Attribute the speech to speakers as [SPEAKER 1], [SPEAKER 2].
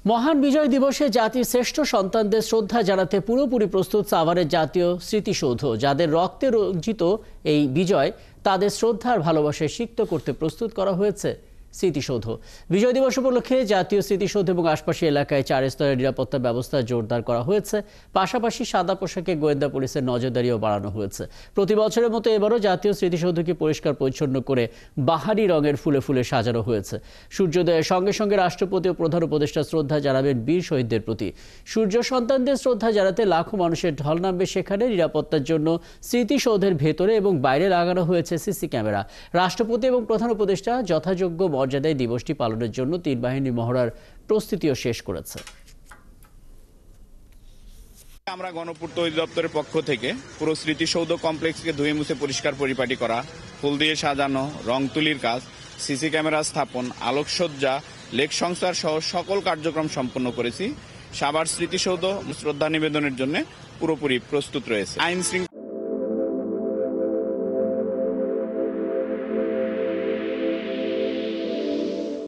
[SPEAKER 1] মহান বিজয় দিবসে জাতির শ্রেষ্ঠ সন্তানদের শ্রদ্ধা জানাতে পুরোপুরি প্রস্তুত সাভারের জাতীয় স্মৃতিসৌধ। যাদের রক্তে রঞ্জিত এই বিজয়, তাদের শ্রদ্ধার ভালোবাসায় সিক্ত করতে প্রস্তুত করা হয়েছে স্মৃতিসৌধ। বিজয় দিবস উপলক্ষে জাতীয় স্মৃতিসৌধ এবং আশপাশি এলাকায় 4 স্তরের নিরাপত্তা ব্যবস্থা জোরদার করা হয়েছে। পাশাপাশি সাদা পোশাকে গোয়েন্দা পুলিশের নজরদারিও বাড়ানো হয়েছে। প্রতি বছরের মতো এবারও জাতীয় স্মৃতিসৌধকে পরিষ্কার পরিচ্ছন্ন করে বাহারি রঙের ফুলে ফুলে সাজানো হয়েছে। সূর্যোদয়ের সঙ্গে সঙ্গে রাষ্ট্রপতি ও প্রধান উপদেষ্টা শ্রদ্ধা জানাবেন বীর শহীদদের প্রতি। সূর্য সন্তানদের শ্রদ্ধা জানাতে লাখো মানুষের ঢল নামবে সেখানে। নিরাপত্তার জন্য স্মৃতিসৌধের ভেতরে এবং বাইরে লাগানো হয়েছে সিসি ক্যামেরা। রাষ্ট্রপতি এবং প্রধান উপদেষ্টা যথাযোগ্য মর্যাদায় দিবসটি পালনের জন্য 3 বাহিনী মহড়ার প্রস্তুতিও শেষ করেছে।
[SPEAKER 2] আমরা গণপূর্ত অধিদপ্তরের পক্ষ থেকে পুরো স্মৃতিসৌধ কমপ্লেক্সকে ধুয়ে মুছে পরিষ্কার পরিপাটি করা, ফুল দিয়ে সাজানো, রং তুলির কাজ, সিসি ক্যামেরা স্থাপন, আলোকসজ্জা, লেক সংস্কার সহ সকল কার্যক্রম সম্পন্ন করেছি। সাভার স্মৃতিসৌধ শ্রদ্ধা নিবেদনের জন্য পুরোপুরি প্রস্তুত রয়েছে। আইন